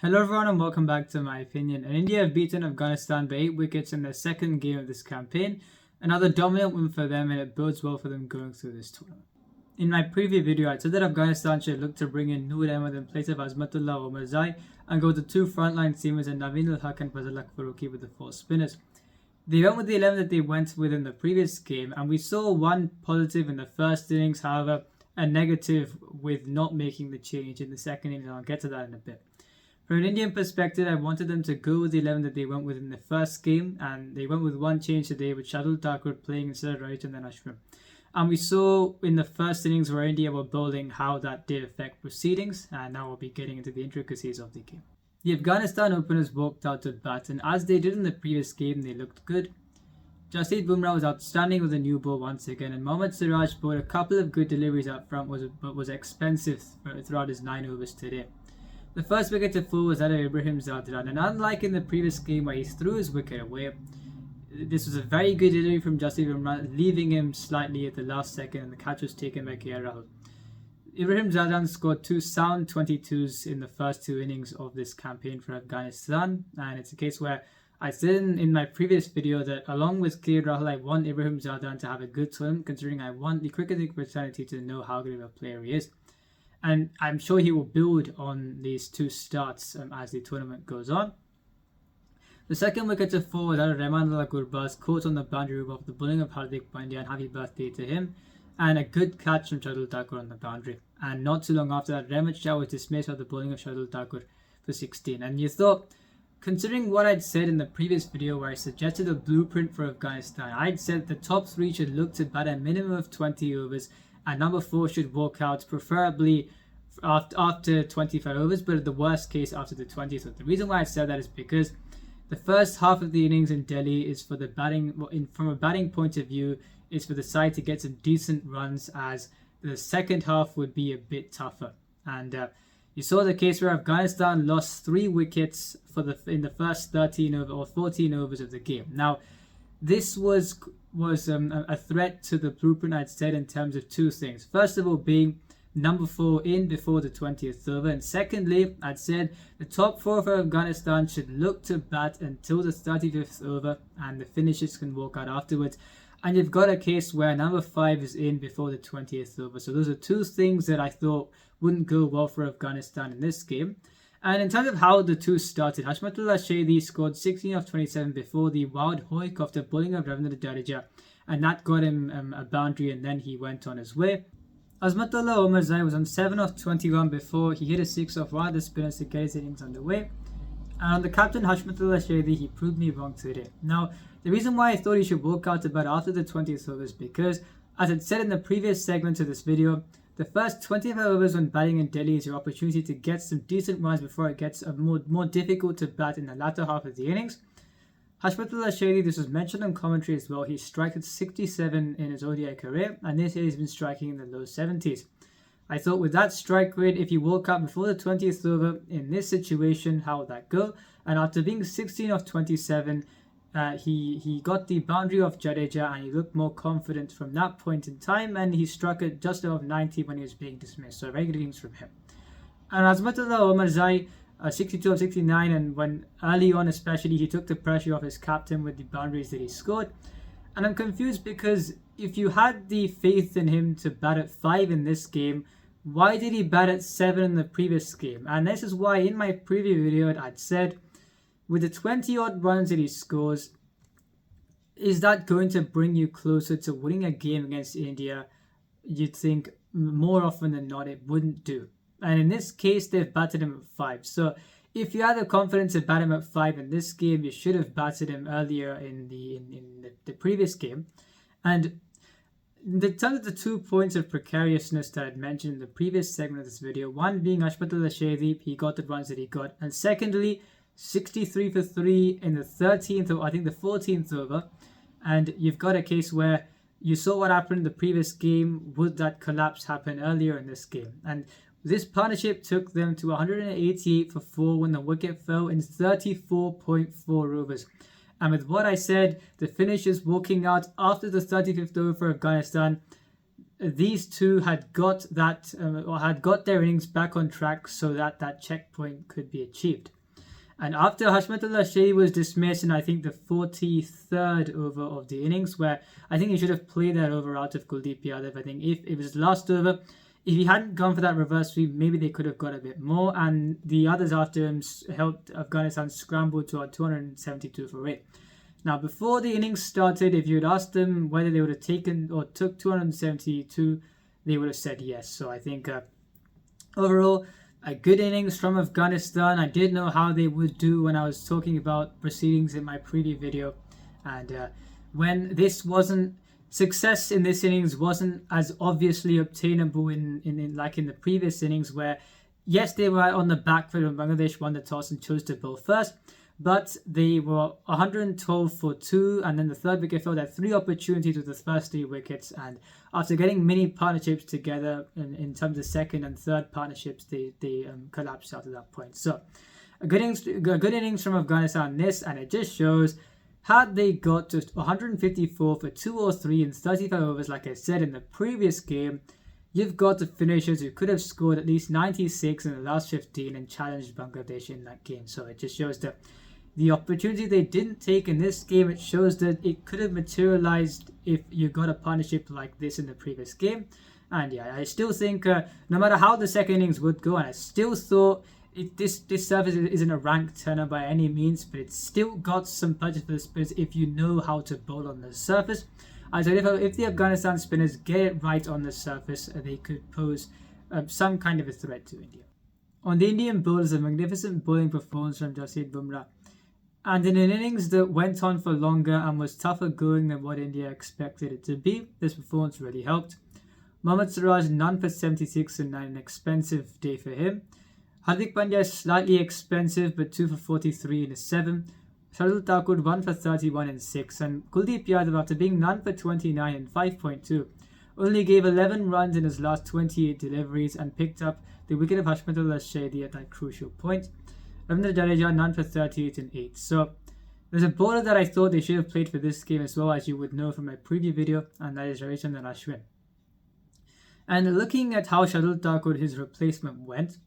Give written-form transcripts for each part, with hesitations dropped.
Hello everyone and welcome back to my opinion. And India have beaten Afghanistan by 8 wickets in their second game of this campaign. Another dominant win for them, and it bodes well for them going through this tournament. In my previous video, I said that Afghanistan should look to bring in Noor Ahmed in place of Hashmatullah Shah and go to two frontline seamers and Naveen al-Haq and Fazal Faruqi with the four spinners. They went with the 11 that they went with in the previous game, and we saw one positive in the first innings, however, a negative with not making the change in the second innings, and I'll get to that in a bit. From an Indian perspective, I wanted them to go with the 11 that they went with in the first game, and they went with one change today with Shardul Thakur playing instead of Rohit and then Ashwin. And we saw in the first innings where India were bowling how that did affect proceedings, and now we'll be getting into the intricacies of the game. The Afghanistan openers walked out to bat, and as they did in the previous game, they looked good. Jasprit Bumrah was outstanding with a new ball once again, and Mohammad Siraj bowled a couple of good deliveries up front, but was expensive throughout his 9 overs today. The first wicket to fall was that of Ibrahim Zadran, and unlike in the previous game where he threw his wicket away, this was a very good delivery from Jasprit Bumrah, leaving him slightly at the last second, and the catch was taken by KL Rahul. Ibrahim Zadran scored 2 sound 22s in the first 2 innings of this campaign for Afghanistan, and it's a case where I said in my previous video that along with KL Rahul, I want Ibrahim Zadran to have a good tournament, considering I want the cricketing fraternity to know how good of a player he is. And I'm sure he will build on these 2 starts as the tournament goes on. The second wicket to fall was out of Rahmanullah Gurbaz, caught on the boundary off the bowling of Hardik Pandya, and happy birthday to him. And a good catch from Shardul Thakur on the boundary. And not too long after that, Rahmat Shah was dismissed of the bowling of Shardul Thakur for 16. And you thought, considering what I'd said in the previous video where I suggested a blueprint for Afghanistan, I'd said the top 3 should look to bat a minimum of 20 overs, and number 4 should walk out, preferably after 25 overs, but at the worst case after the 20th. The reason why I said that is because the first half of the innings in Delhi is for the batting, from a batting point of view, is for the side to get some decent runs, as the second half would be a bit tougher. And you saw the case where Afghanistan lost 3 wickets in the first 13 or 14 overs of the game. Now, this was a threat to the blueprint I'd said in terms of 2 things. First of all, being number 4 in before the 20th over, and secondly, I'd said the top 4 for Afghanistan should look to bat until the 35th over, and the finishers can walk out afterwards. And you've got a case where number 5 is in before the 20th over. So those are 2 things that I thought wouldn't go well for Afghanistan in this game. And in terms of how the 2 started, Hashmatullah Shah scored 16 of 27 before the wild hoik after bowling of Ravindra Jadeja, and that got him a boundary, and then he went on his way. Hashmatullah Shah was on 7 of 21 before he hit a 6 off one of the spinners to get his innings underway. And on the captain Hashmatullah Shah, he proved me wrong today. Now, the reason why I thought he should walk out about after the 20th over is because, as I said in the previous segment of this video, the first 25 overs when batting in Delhi is your opportunity to get some decent runs before it gets more difficult to bat in the latter half of the innings. Hashmatullah Shah, this was mentioned on commentary as well, he struck at 67 in his ODI career, and this year he's been striking in the low 70s. I thought with that strike rate, if you woke up before the 20th over in this situation, how would that go? And after being 16 of 27, he got the boundary off Jadeja, and he looked more confident from that point in time, and he struck it just above 90 when he was being dismissed. So very good innings from him. And Hashmatullah Shah, 62 of 69, and when early on especially, he took the pressure off his captain with the boundaries that he scored. And I'm confused because if you had the faith in him to bat at 5 in this game, why did he bat at 7 in the previous game? And this is why in my previous video I'd said, with the 20 odd runs that he scores, is that going to bring you closer to winning a game against India? You'd think more often than not it wouldn't do. And in this case, they've batted him at 5. So if you had the confidence to bat him at 5 in this game, you should have batted him earlier in the previous game. And in terms of the 2 points of precariousness that I'd mentioned in the previous segment of this video, one being Hashmatullah Shah, he got the runs that he got. And secondly, 63 for 3 in the 13th, or I think the 14th over. And you've got a case where you saw what happened in the previous game. Would that collapse happen earlier in this game? And this partnership took them to 188 for 4 when the wicket fell in 34.4 overs. And with what I said, the finishers walking out after the 35th over for Afghanistan, these two had got that or had got their innings back on track so that that checkpoint could be achieved. And after Hashmatullah Shah was dismissed in, I think, the 43rd over of the innings, where I think he should have played that over out of Kuldeep Yadav. I think if it was last over, if he hadn't gone for that reverse sweep, maybe they could have got a bit more. And the others after him helped Afghanistan scramble to a 272 for 8. Now, before the innings started, if you had asked them whether they would have taken or took 272, they would have said yes. So I think overall, a good innings from Afghanistan. I did know how they would do when I was talking about proceedings in my previous video. And when this wasn't, success in this innings wasn't as obviously obtainable in like in the previous innings, where yes, they were on the back foot when Bangladesh won the toss and chose to bowl first, but they were 112 for 2, and then the third wicket fell. They had 3 opportunities with the first 3 wickets, and after getting many partnerships together in terms of second and third partnerships, they collapsed after that point. So a good innings from Afghanistan this, and it just shows, had they got to 154 for 2 or 3 in 35 overs, like I said in the previous game, you've got the finishers who could have scored at least 96 in the last 15 and challenged Bangladesh in that game. So it just shows that the opportunity they didn't take in this game, it shows that it could have materialized if you got a partnership like this in the previous game. And yeah, I still think no matter how the second innings would go, and I still thought this surface isn't a ranked turner by any means, but it's still got some purchase for the spinners if you know how to bowl on the surface. I said if the Afghanistan spinners get it right on the surface, they could pose some kind of a threat to India. On the Indian bowlers, a magnificent bowling performance from Jasprit Bumrah. And in an innings that went on for longer and was tougher going than what India expected it to be, this performance really helped. Mohammad Siraj none for 76 in an expensive day for him. Hardik Pandya slightly expensive but 2 for 43 in a 7. Shardul Thakur 1 for 31 in 6. And Kuldeep Yadav, after being none for 29 in 5.2, only gave 11 runs in his last 28 deliveries and picked up the wicket of Hashmatullah Shah at that crucial point. Ravindra Jadeja none for 38 in 8. So there's a bowler that I thought they should have played for this game as well, as you would know from my previous video, and that is Ravichandran Ashwin. And looking at how Shardul Thakur, his replacement, went,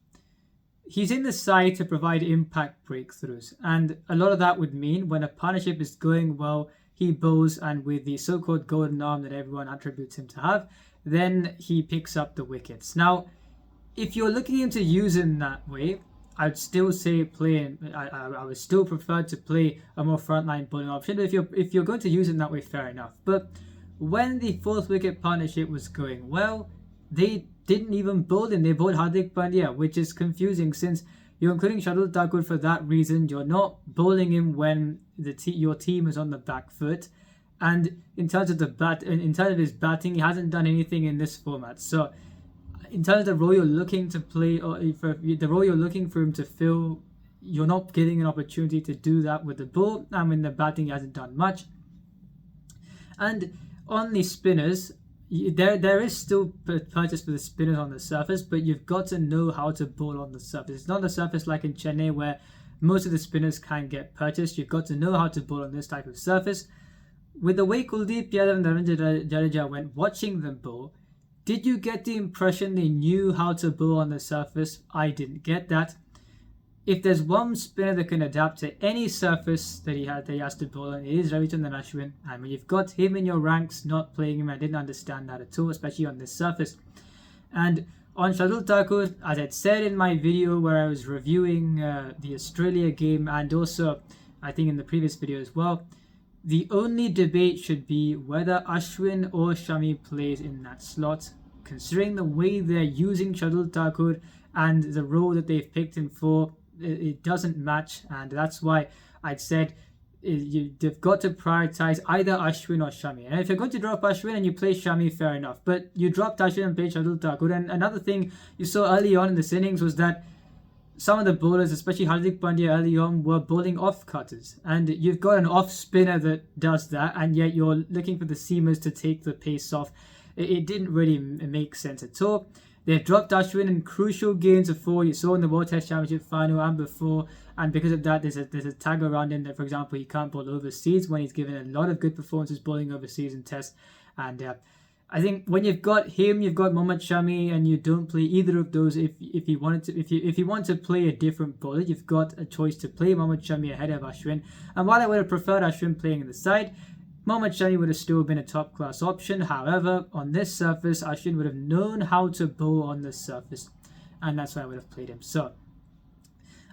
he's in the side to provide impact breakthroughs, and a lot of that would mean when a partnership is going well, he bowls, and with the so-called golden arm that everyone attributes him to have, then he picks up the wickets. Now, if you're looking into using that way, I'd still say I would still prefer to play a more frontline bowling option. If you're going to use it that way, fair enough. But when the 4th wicket partnership was going well, they didn't even bowl him. They bowled Hardik Pandya, which is confusing since you're including Shardul Thakur for that reason. You're not bowling him when your team is on the back foot. And in terms of in terms of his batting, he hasn't done anything in this format. So in terms of the role you're looking to play, or the role you're looking for him to fill, you're not getting an opportunity to do that with the ball. And in the batting, he hasn't done much. And on the spinners, there is still purchase for the spinners on the surface, but you've got to know how to bowl on the surface. It's not a surface like in Chennai where most of the spinners can get purchased. You've got to know how to bowl on this type of surface. With the way Kuldeep Yadav and Ravindra Jadeja went watching them bowl, did you get the impression they knew how to bowl on the surface? I didn't get that. If there's one spinner that can adapt to any surface that he has to bowl on, it is Ravichandran Ashwin. And when you've got him in your ranks, not playing him, I didn't understand that at all, especially on this surface. And on Shardul Thakur, as I'd said in my video where I was reviewing the Australia game, and also I think in the previous video as well, the only debate should be whether Ashwin or Shami plays in that slot. Considering the way they're using Shardul Thakur and the role that they've picked him for, it doesn't match, and that's why I'd said you've got to prioritize either Ashwin or Shami. And if you're going to drop Ashwin and you play Shami, fair enough. But you dropped Ashwin and played Shardul Thakur. And another thing you saw early on in this innings was that some of the bowlers, especially Hardik Pandya early on, were bowling off cutters. And you've got an off spinner that does that, and yet you're looking for the seamers to take the pace off. It didn't really make sense at all. They've dropped Ashwin in crucial games before. You saw in the World Test Championship final and before. And because of that, there's a tag around him that, for example, he can't bowl overseas when he's given a lot of good performances bowling overseas in Tests. And I think when you've got him, you've got Mohammad Shami, and you don't play either of those. If you wanted to, if you want to play a different bowler, you've got a choice to play Mohammad Shami ahead of Ashwin. And while I would have preferred Ashwin playing in the side, Mohammad Shami would have still been a top class option. However, on this surface, Ashwin would have known how to bowl on this surface, and that's why I would have played him. So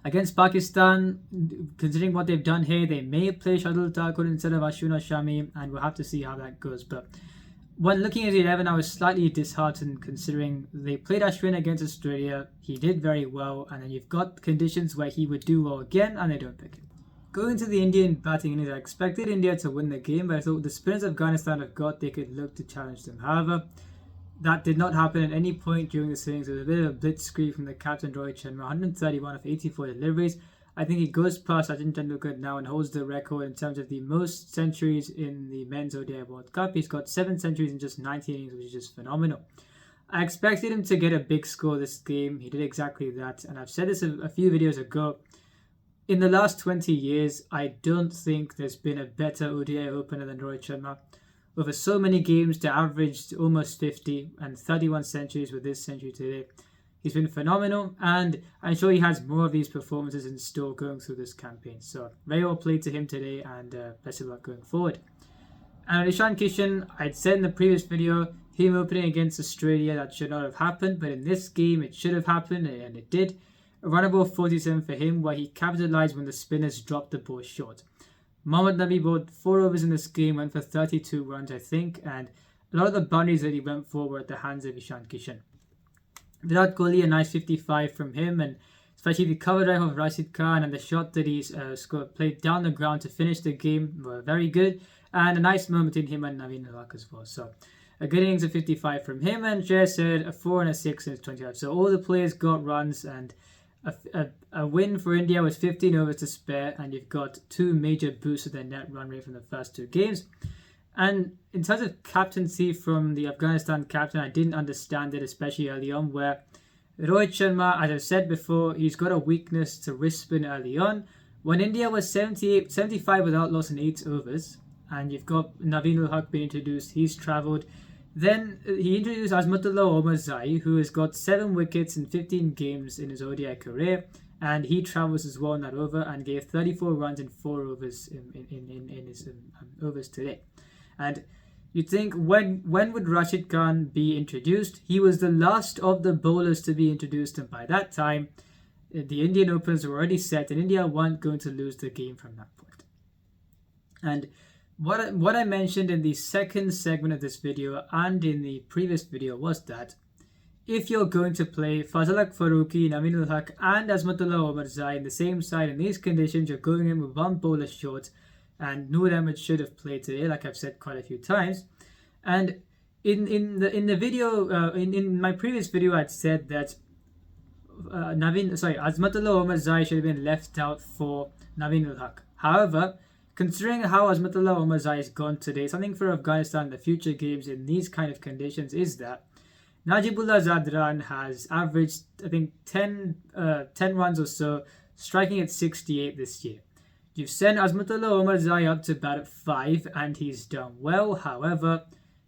against Pakistan, considering what they've done here, they may play Shardul Thakur instead of Ashwin or Shami, and we'll have to see how that goes. But when looking at the 11, I was slightly disheartened considering they played Ashwin against Australia. He did very well, and then you've got conditions where he would do well again, and they don't pick him. Going to the Indian batting innings, I expected India to win the game, but I thought the spinners Afghanistan have got, they could look to challenge them. However, that did not happen at any point during the innings. There was a bit of a blitzkrieg from the captain Rohit Sharma, 131 of 84 deliveries. I think he goes past Sachin Tendulkar now and holds the record in terms of the most centuries in the men's ODI World Cup. He's got 7 centuries in just 19 innings, which is just phenomenal. I expected him to get a big score this game. He did exactly that, and I've said this a few videos ago. In the last 20 years, I don't think there's been a better ODI opener than Rohit Sharma. Over so many games to average almost 50 and 31 centuries with this century today. He's been phenomenal, and I'm sure he has more of these performances in store going through this campaign. So very well played to him today, and best of luck going forward. And Ishan Kishan, I'd said in the previous video, him opening against Australia, that should not have happened, but in this game it should have happened, and it did. A run above 47 for him, where he capitalised when the spinners dropped the ball short. Mohammad Nabi bowled 4 overs in this game, went for 32 runs I think, and a lot of the boundaries that he went for were at the hands of Ishan Kishan. Virat Kohli, a nice 55 from him, and especially the cover drive of Rashid Khan and the shot that he played down the ground to finish the game were very good, and a nice moment in him and Naveen Ulhaq as well. So a good innings of 55 from him, and Jay said a 4 and a 6 since 25. So all the players got runs, and a win for India with 15 overs to spare, and you've got 2 major boosts of their net run rate from the first 2 games. And in terms of captaincy from the Afghanistan captain, I didn't understand it, especially early on, where Rohit Sharma, as I've said before, he's got a weakness to wrist spin early on. When India was 75 without loss in 8 overs, and you've got Naveen Ulhaq being introduced, he's travelled. Then he introduced Hashmatullah Shah, who has got 7 wickets in 15 games in his ODI career, and he travels as well in that over and gave 34 runs in 4 overs in his overs today. And you'd think, when would Rashid Khan be introduced? He was the last of the bowlers to be introduced, and by that time, the Indian openers were already set, and India weren't going to lose the game from that point. And what I mentioned in the second segment of this video and in the previous video was that if you're going to play Fazal Farooqi, Naveen Ulhaq and Hashmatullah Shah in the same side in these conditions, you're going in with 1 bowler short, and Noor Ahmed should have played today, like I've said quite a few times. And in my previous video, I'd said that Hashmatullah Shah should have been left out for Naveen Ulhaq. However, considering how Hashmatullah Shah has gone today, something for Afghanistan in the future games in these kind of conditions is that Najibullah Zadran has averaged, I think, 10 runs or so, striking at 68 this year. You've sent Hashmatullah Shah up to bat at 5, and he's done well. However,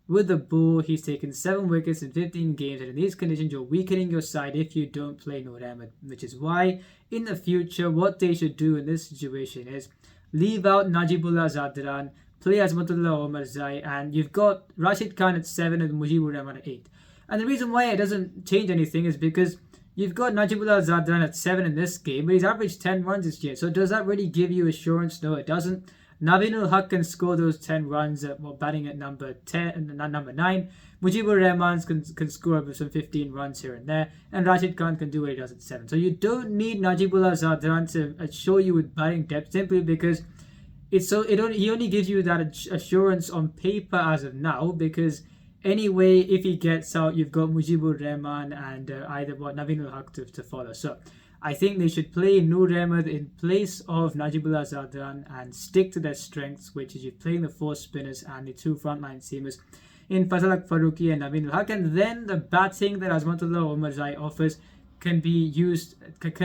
with the ball, he's taken 7 wickets in 15 games, and in these conditions, you're weakening your side if you don't play Noor Ahmed, which is why, in the future, what they should do in this situation is leave out Najibullah Zadran, play Hashmatullah Shah, and you've got Rashid Khan at 7 and Mujibur Rahman at 8. And the reason why it doesn't change anything is because you've got Najibullah Zadran at 7 in this game, but he's averaged 10 runs this year. So does that really give you assurance? No, it doesn't. Naveen Ulhaq can score those 10 runs batting at number 10 and number 9. Mujibur Rahman can score some 15 runs here and there, and Rashid Khan can do what he does at 7. So you don't need Najibullah Zadran to assure you with batting depth, simply because he only gives you that assurance on paper as of now, because anyway, if he gets out, you've got Mujibur Rahman and Naveen Ulhaq to follow. So I think they should play Noor Ahmed in place of Najibullah Zadran and stick to their strengths, which is you're playing the 4 spinners and the 2 frontline seamers in Fazal Farooqi and Naveen Ulhaq, and then the batting that Hashmatullah Shah offers can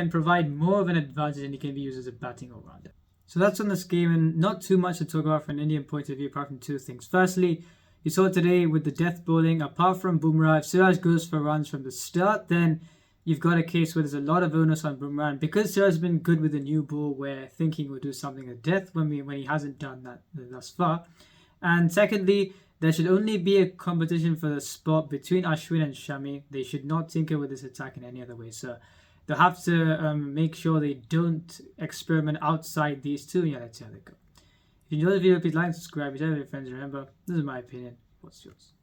provide more of an advantage, and he can be used as a batting all-rounder. So that's on this game, and not too much to talk about from an Indian point of view apart from 2 things. Firstly, You saw today with the death bowling, apart from Bumrah, if Siraj goes for runs from the start, then you've got a case where there's a lot of onus on Bumrah. And because Siraj has been good with the new ball, we're thinking he'll do something at death when he hasn't done that thus far. And secondly, there should only be a competition for the spot between Ashwin and Shami. They should not tinker with this attack in any other way. So they'll have to make sure they don't experiment outside these two. Yeah, let's see how they go. If you enjoyed the video, please like and subscribe. Share with your friends. Remember, this is my opinion. What's yours?